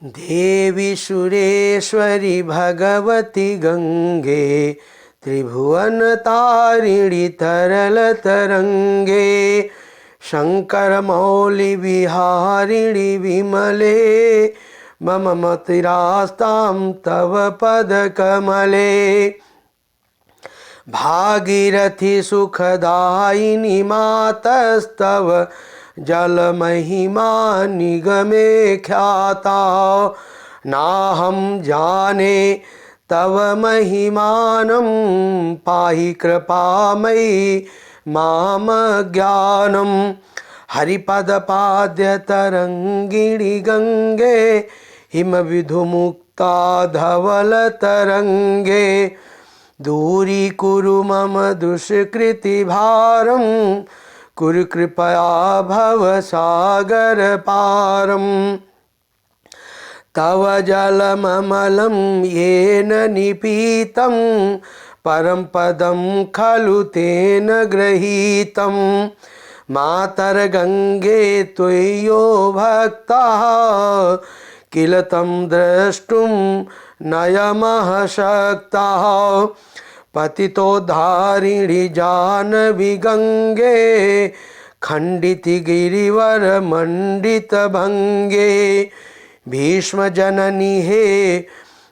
देवी सुरेश्वरी भगवती गंगे, त्रिभुवन तारिणी तरल तरंगे, शंकर मौली विहारिणी विमले, मम मतिरास्तां तव पद कमले। भागीरथी सुखदायिनी मातस्तव जल महिमा निगमे ख्याता, नाहं जाने तव महिमानं, पाहि कृपामयि माम ज्ञानम्। हरिपद पाद्य तरंगिणी गंगे, हिम विधुमुक्ता धवल तरंगे, दूरी कुरु मम दुष्कृति भारं, कुरु कृपया भव सागर पारम। तव जलममलं येन निपीतं, परम पदं खलु तेन गृहीतं। मातर्गंगे त्वय्यो भक्ताः, किल तं द्रष्टुं नयमः शक्ताः। पतितोद्धारिणि जाह्नवी गंगे, खंडिति गिरिवर मंडित भंगे। भीष्म जननी हे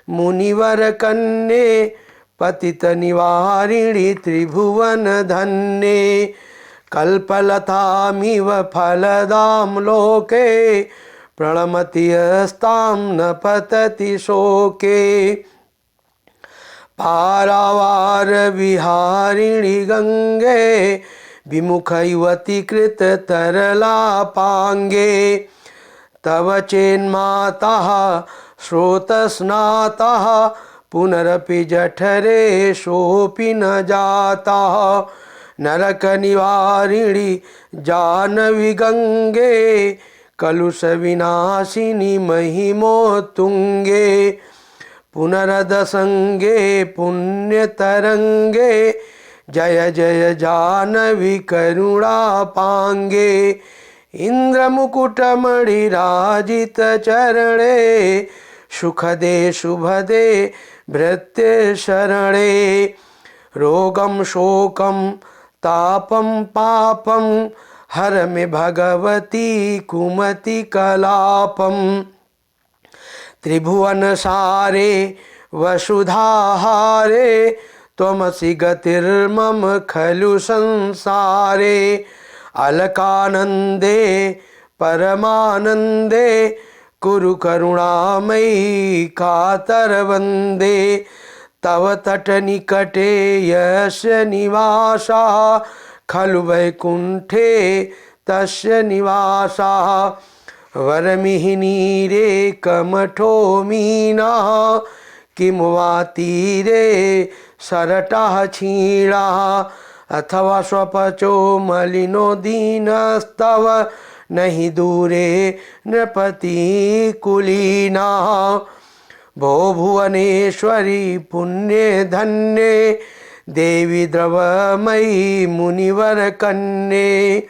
मुनिवर कन्ये, पतित निवारिणि त्रिभुवन धन्ये। कल्पलतामिव फलदां लोके, प्रणमति अस्तां न पतति शोके। पारावार विहारिणि गंगे, विमुख युवती कृत तरलापांगे। तव चेन्माताः स्रोतस्नाताः, पुनरपि जठरे सोऽपि न जाताः। नरक निवारिणि जाह्नवी गंगे, कलुष विनाशिनी महिमोत्तुंगे। पुनरदसंगे पुण्य तरंगे, जय जय जाह्नवी करुणापांगे। इंद्र मुकुट मणिराजित चरणे, सुखदे शुभदे भृत्य शरणे। रोगम शोकम तापम पापम, हर मे भगवती कुमति कलापम। त्रिभुवन सारे वसुधाहारे, त्वमसि गतिर्मम खलु संसारे। अलकानंदे परमानंदे, कुरु करुणामयी कातर वंदे। तव तट निकटे यस्य निवासा, खलु वैकुंठे तस्य निवासा। वरमिहिनीरे कमठो मीना, किं वा तीरे सरटाः क्षीणाः। अथवा स्वपचो मलिनो दीनस्तव, नहि दूरे नृपति कुलीनाः। भो भुवनेश्वरी पुण्ये धन्ये, देवी द्रवमयी मुनिवर कन्ये।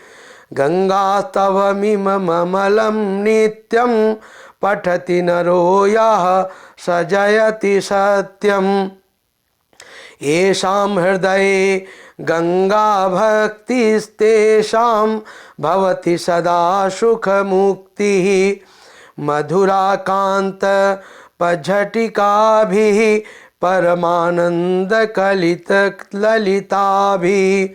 गंगास्तवमिममलं नित्यं, पठति नरो यः स जयति सत्यम्। येषां हृदये गंगा भक्तिस्तेषां, भवति सदा सुखमुक्तिः। मधुराकान्त पज्झटिकाभिः, परमानंद कलित ललिताभिः।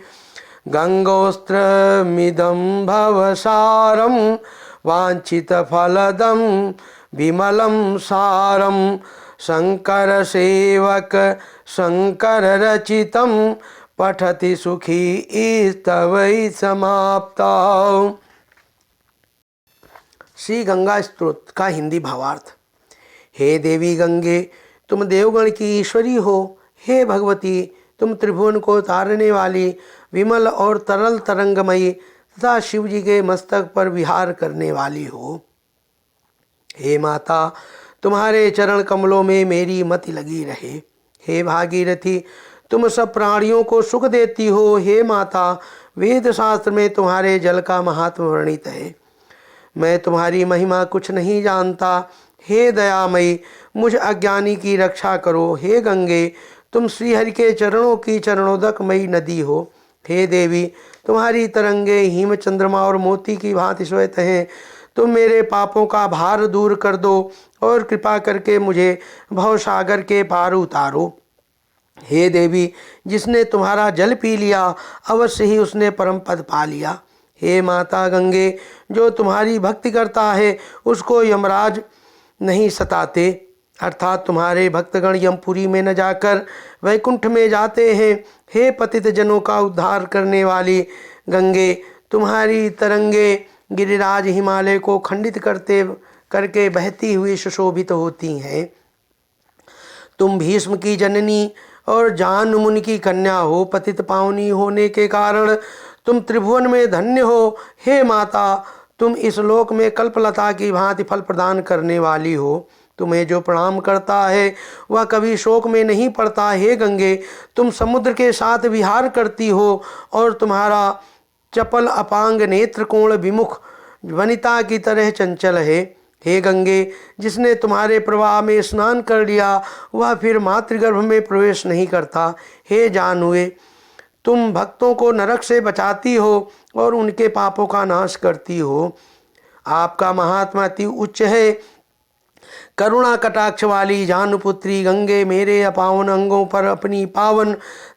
गंगोस्त्रमिदं भवसारं, वाञ्छित फलदं विमलं सारं। शंकर सेवक शंकर रचितं, पठति सुखी स्तवै समाप्ता। श्री गंगा स्तोत्र का हिंदी भावार्थ। हे देवी गंगे, तुम देवगण की ईश्वरी हो। हे भगवती, तुम त्रिभुवन को तारने वाली विमल और तरल तरंगमयी तथा शिव जी के मस्तक पर विहार करने वाली हो। हे माता, तुम्हारे चरण कमलों में मेरी मति लगी रहे। हे भागीरथी, तुम सब प्राणियों को सुख देती हो। हे माता, वेद शास्त्र में तुम्हारे जल का महात्म वर्णित है। मैं तुम्हारी महिमा कुछ नहीं जानता। हे दयामयी मुझ अज्ञानी की रक्षा करो। हे गंगे तुम श्रीहरि के चरणों की चरणोदक मई नदी हो। हे देवी तुम्हारी तरंगे हिम चंद्रमा और मोती की भांति श्वेत हैं। तुम मेरे पापों का भार दूर कर दो और कृपा करके मुझे भवसागर के पार उतारो। हे देवी जिसने तुम्हारा जल पी लिया अवश्य ही उसने परम पद पा लिया। हे माता गंगे जो तुम्हारी भक्ति करता है उसको यमराज नहीं सताते, अर्थात तुम्हारे भक्तगण यमपुरी में न जाकर वैकुंठ में जाते हैं। हे पतित जनों का उद्धार करने वाली गंगे तुम्हारी तरंगे गिरिराज हिमालय को खंडित करके बहती हुई सुशोभित होती हैं। तुम भीष्म की जननी और जान मुनि की कन्या हो। पतित पावनी होने के कारण तुम त्रिभुवन में धन्य हो। हे माता तुम इस लोक में कल्पलता की भांति फल प्रदान करने वाली हो। तुम्हें जो प्रणाम करता है वह कभी शोक में नहीं पड़ता। हे गंगे तुम समुद्र के साथ विहार करती हो और तुम्हारा चपल अपांग नेत्र कोण विमुख वनिता की तरह चंचल है। हे गंगे जिसने तुम्हारे प्रवाह में स्नान कर लिया वह फिर मातृगर्भ में प्रवेश नहीं करता। हे जानुए तुम भक्तों को नरक से बचाती हो और उनके पापों का नाश करती हो। आपका महात्मा अति उच्च है। करुणा कटाक्ष वाली जानुपुत्री गंगे मेरे अपावन अंगों पर अपनी पावन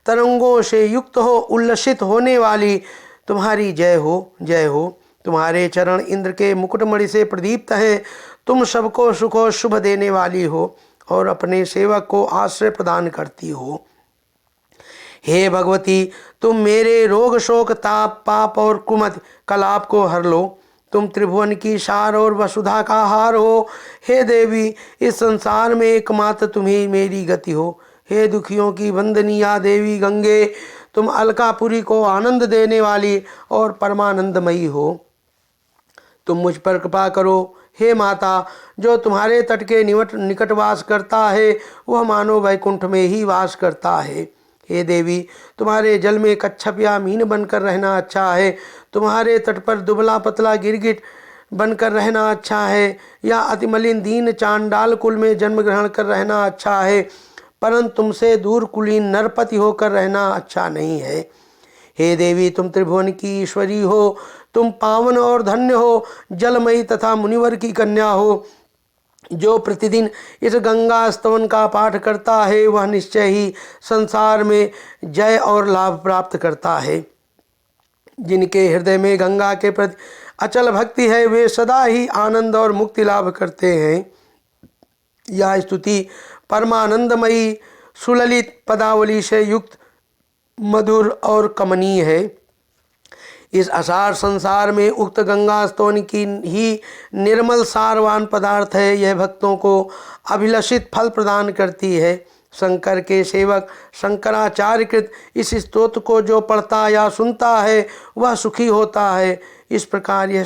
तरंगों से युक्त हो उल्लसित होने वाली तुम्हारी जय हो, जय हो। तुम्हारे चरण इंद्र के मुकुटमणि से प्रदीप्त हैं। तुम सबको सुख और शुभ देने वाली हो और अपने सेवक को आश्रय प्रदान करती हो। हे भगवती तुम मेरे रोग शोक ताप पाप और कुमत कलाप को हर लो। तुम त्रिभुवन की सार और वसुधा का हार हो। हे देवी इस संसार में एकमात्र तुम्ही मेरी गति हो। हे दुखियों की वंदनीया देवी गंगे तुम अलकापुरी को आनंद देने वाली और परमानंदमयी हो। तुम मुझ पर कृपा करो। हे माता जो तुम्हारे तट के निकट वास करता है वह मानो वैकुंठ में ही वास करता है। हे देवी तुम्हारे जल में कच्छप या मीन बनकर रहना अच्छा है। तुम्हारे तट पर दुबला पतला गिरगिट बनकर रहना अच्छा है या अति मलिन दीन चांडाल कुल में जन्म ग्रहण कर रहना अच्छा है, परंतु तुमसे दूर कुलीन नरपति होकर रहना अच्छा नहीं है। हे देवी तुम त्रिभुवन की ईश्वरी हो। तुम पावन और धन्य हो, जलमयी तथा मुनिवर की कन्या हो। जो प्रतिदिन इस गंगा स्तवन का पाठ करता है वह निश्चय ही संसार में जय और लाभ प्राप्त करता है। जिनके हृदय में गंगा के प्रति अचल भक्ति है वे सदा ही आनंद और मुक्ति लाभ करते हैं। यह स्तुति परमानंदमयी सुललित पदावली से युक्त मधुर और कमनीय है। इस असार संसार में उक्त गंगा स्तवन की ही निर्मल सारवान पदार्थ है। यह भक्तों को अभिलषित फल प्रदान करती है। शंकर के सेवक शंकराचार्य कृत इस स्तोत्र को जो पढ़ता या सुनता है वह सुखी होता है। इस प्रकार यह